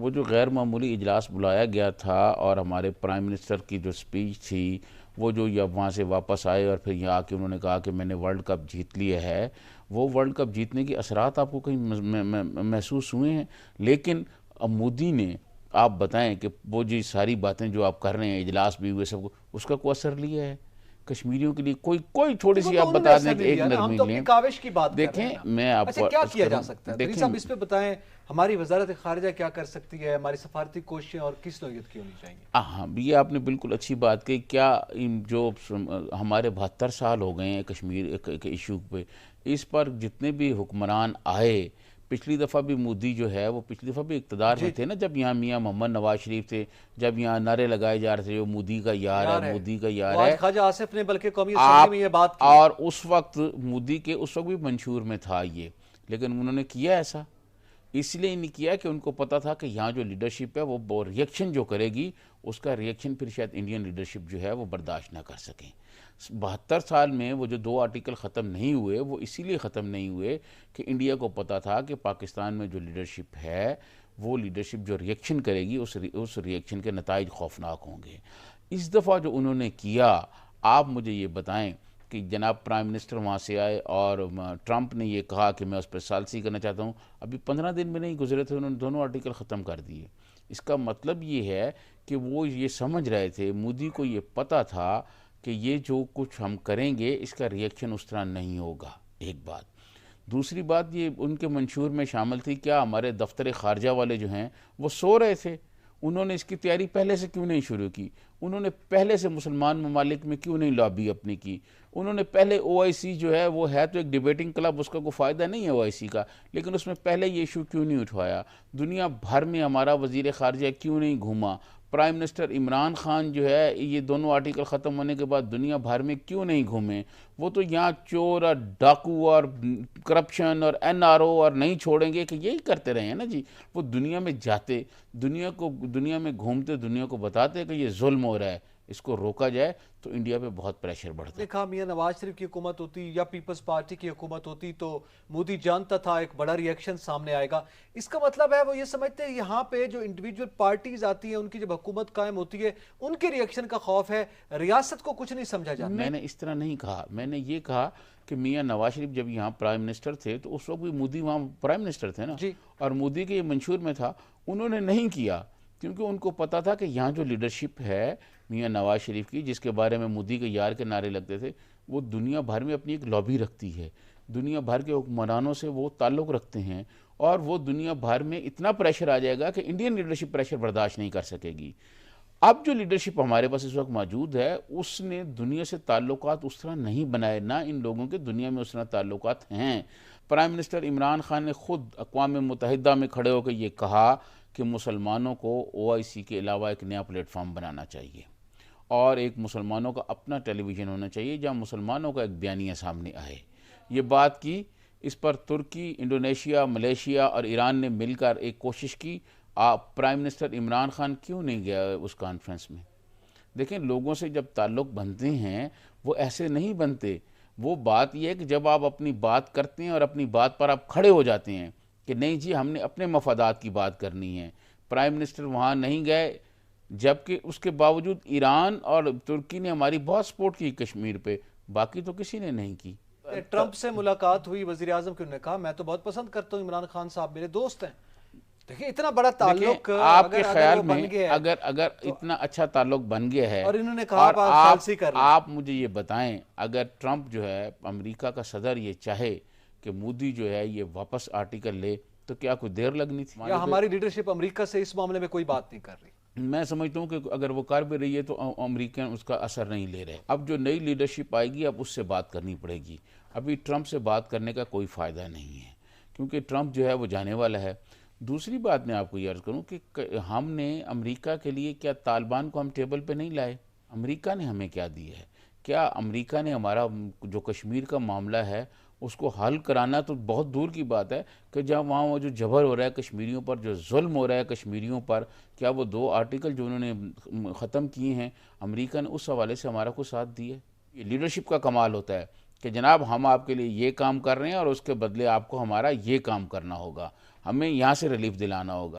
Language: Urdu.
وہ جو غیر معمولی اجلاس بلایا گیا تھا اور ہمارے پرائم منسٹر کی جو سپیچ تھی، وہ جو وہاں سے واپس آئے اور پھر یہاں آ کے انہوں نے کہا کہ میں نے ورلڈ کپ جیت لیا ہے، وہ ورلڈ کپ جیتنے کے اثرات آپ کو کہیں محسوس ہوئے ہیں؟ لیکن اب مودی نے، آپ بتائیں کہ وہ جی ساری باتیں جو آپ کر رہے ہیں، اجلاس بھی ہوئے، سب کو، اس کا کوئی اثر لیا ہے کشمیریوں کے لیے؟ کوئی تھوڑی وہ سی تو آپ انہوں نے بتا اثر دیں کہ نہیں ایک لیا نا، ہم نرمی تو لیں۔ اپنی کاوش کی بات کر رہے دیکھیں ہیں نا۔ میں آپ اچھا کو کیا عرض کیا جا کروں، سکتا ہے؟ طویل دیکھیں صاحب اس پہ بتائیں، ہماری وزارت خارجہ کیا کر سکتی ہے، ہماری سفارتی کوششیں اور کس نوعیت کی ہونی چاہیے؟ ہاں، یہ آپ نے بالکل اچھی بات کہی۔ کیا جو ہمارے 72 سال ہو گئے ہیں کشمیر کے ایشو پہ، اس پر جتنے بھی حکمران آئے، پچھلی دفعہ بھی مودی جو ہے وہ پچھلی دفعہ بھی اقتدار میں تھے نا، جب یہاں میاں محمد نواز شریف تھے، جب یہاں نعرے لگائے جا رہے تھے جو مودی کا یار ہے، مودی کا یار وہ آج ہے۔ خواجہ آصف نے بلکہ قومی اسمبلی میں یہ بات کی اور اس وقت مودی کے اس وقت بھی منشور میں تھا یہ، لیکن انہوں نے کیا ایسا اس لیے نہیں کیا کہ ان کو پتا تھا کہ یہاں جو لیڈرشپ ہے وہ ریئیکشن جو کرے گی، اس کا ریئیکشن پھر شاید انڈین لیڈرشپ جو ہے وہ برداشت نہ کر سکیں۔ 72 سال میں وہ جو 2 آرٹیکل ختم نہیں ہوئے، وہ اسی لیے ختم نہیں ہوئے کہ انڈیا کو پتا تھا کہ پاکستان میں جو لیڈرشپ ہے، وہ لیڈرشپ جو ریئیکشن کرے گی، اس ریئیکشن کے نتائج خوفناک ہوں گے۔ اس دفعہ جو انہوں نے کیا، آپ مجھے یہ بتائیں کہ جناب پرائم منسٹر وہاں سے آئے اور ٹرمپ نے یہ کہا کہ میں اس پہ ثالثی کرنا چاہتا ہوں، ابھی 15 دن میں نہیں گزرے تھے انہوں نے دونوں آرٹیکل ختم کر دیے۔ اس کا مطلب یہ ہے کہ وہ یہ سمجھ رہے تھے، مودی کو یہ پتا تھا کہ یہ جو کچھ ہم کریں گے اس کا ریئیکشن اس طرح نہیں ہوگا، ایک بات۔ دوسری بات یہ ان کے منشور میں شامل تھی، کیا ہمارے دفتر خارجہ والے جو ہیں وہ سو رہے تھے؟ انہوں نے اس کی تیاری پہلے سے کیوں نہیں شروع کی؟ انہوں نے پہلے سے مسلمان ممالک میں کیوں نہیں لابی اپنی کی؟ انہوں نے پہلے او آئی سی جو ہے وہ ہے تو ایک ڈیبیٹنگ کلب، اس کا کوئی فائدہ نہیں ہے او آئی سی کا، لیکن اس میں پہلے یہ ایشو کیوں نہیں اٹھوایا؟ دنیا بھر میں ہمارا وزیر خارجہ کیوں نہیں گھوما؟ پرائم منسٹر عمران خان جو ہے یہ دونوں آرٹیکل ختم ہونے کے بعد دنیا بھر میں کیوں نہیں گھومے؟ وہ تو یہاں چور اور ڈاکو اور کرپشن اور این آر او اور نہیں چھوڑیں گے کہ یہی کرتے رہے ہیں نا جی۔ وہ دنیا میں جاتے، دنیا میں گھومتے، دنیا کو بتاتے کہ یہ ظلم ہو رہا ہے، اس کو روکا جائے تو انڈیا پہ بہت پریشر بڑھتا ہے۔ دیکھا میاں نواز شریف کی حکومت ہوتی یا پیپلز پارٹی کی حکومت ہوتی تو مودی جانتا تھا ایک بڑا ری ایکشن سامنے آئے گا۔ اس کا مطلب ہے وہ یہ سمجھتے ہیں یہاں پہ جو انڈیویجول پارٹیز آتی ہیں ان کی جب حکومت قائم ہوتی ہے ان کے ری ایکشن کا خوف ہے، ریاست کو کچھ نہیں سمجھا جاتا۔ میں نے اس طرح نہیں کہا، میں نے یہ کہا کہ میاں نواز شریف جب یہاں پرائم منسٹر تھے تو اس وقت بھی مودی وہاں پرائم منسٹر تھے نا، اور مودی کے یہ منشور میں تھا، انہوں نے نہیں کیا کیونکہ ان کو پتا تھا کہ یہاں جو لیڈرشپ ہے میاں نواز شریف کی، جس کے بارے میں مودی کے یار کے نعرے لگتے تھے، وہ دنیا بھر میں اپنی ایک لابی رکھتی ہے، دنیا بھر کے حکمرانوں سے وہ تعلق رکھتے ہیں، اور وہ دنیا بھر میں اتنا پریشر آ جائے گا کہ انڈین لیڈرشپ پریشر برداشت نہیں کر سکے گی۔ اب جو لیڈرشپ ہمارے پاس اس وقت موجود ہے، اس نے دنیا سے تعلقات اس طرح نہیں بنائے، نہ ان لوگوں کے دنیا میں اس طرح تعلقات ہیں۔ پرائم منسٹر عمران خان نے خود اقوام متحدہ میں کھڑے ہو کے یہ کہا کہ مسلمانوں کو او آئی سی کے علاوہ ایک نیا پلیٹ فارم بنانا چاہیے، اور ایک مسلمانوں کا اپنا ٹیلی ویژن ہونا چاہیے جہاں مسلمانوں کا ایک بیانیہ سامنے آئے۔ یہ بات کی، اس پر ترکی، انڈونیشیا، ملیشیا اور ایران نے مل کر ایک کوشش کی۔ پرائم منسٹر عمران خان کیوں نہیں گیا اس کانفرنس میں؟ دیکھیں، لوگوں سے جب تعلق بنتے ہیں وہ ایسے نہیں بنتے۔ وہ بات یہ ہے کہ جب آپ اپنی بات کرتے ہیں اور اپنی بات پر آپ کھڑے ہو جاتے ہیں کہ نہیں جی ہم نے اپنے مفادات کی بات کرنی ہے۔ پرائم منسٹر وہاں نہیں گئے، جبکہ اس کے باوجود ایران اور ترکی نے ہماری بہت سپورٹ کی کشمیر پہ، باقی تو کسی نے نہیں کی۔ ٹرمپ سے ملاقات ہوئی وزیر اعظم کی، انہوں نے کہا میں تو بہت پسند کرتا ہوں عمران خان صاحب، میرے دوست ہیں۔ دیکھیں اتنا بڑا تعلق آپ کے خیال میں اگر اتنا اچھا تعلق بن گیا ہے، اور انہوں نے کہا آپ مجھے یہ بتائیں، اگر ٹرمپ جو ہے امریکہ کا صدر یہ چاہے کہ مودی جو ہے یہ واپس آرٹیکل لے تو کیا کوئی دیر لگنی تھی؟ یا ہماری لیڈرشپ امریکہ سے اس معاملے میں کوئی بات نہیں کر رہی؟ میں سمجھتا ہوں کہ اگر وہ کر بھی رہی ہے تو امریکن اس کا اثر نہیں لے رہے۔ اب جو نئی لیڈرشپ آئے گی اب اس سے بات کرنی پڑے گی، ابھی ٹرمپ سے بات کرنے کا کوئی فائدہ نہیں ہے کیونکہ ٹرمپ جو ہے وہ جانے والا ہے۔ دوسری بات میں آپ کو یہ عرض کروں کہ ہم نے امریکہ کے لیے کیا طالبان کو ہم ٹیبل پہ نہیں لائے؟ امریکہ نے ہمیں کیا دی ہے؟ کیا امریکہ نے ہمارا جو کشمیر کا معاملہ ہے اس کو حل کرانا تو بہت دور کی بات ہے کہ جہاں وہاں وہ جو جبر ہو رہا ہے کشمیریوں پر، جو ظلم ہو رہا ہے کشمیریوں پر، کیا وہ 2 آرٹیکل جو انہوں نے ختم کیے ہیں امریکہ نے اس حوالے سے ہمارا کوئی ساتھ دیا ہے؟ یہ لیڈرشپ کا کمال ہوتا ہے کہ جناب ہم آپ کے لیے یہ کام کر رہے ہیں اور اس کے بدلے آپ کو ہمارا یہ کام کرنا ہوگا، ہمیں یہاں سے ریلیف دلانا ہوگا۔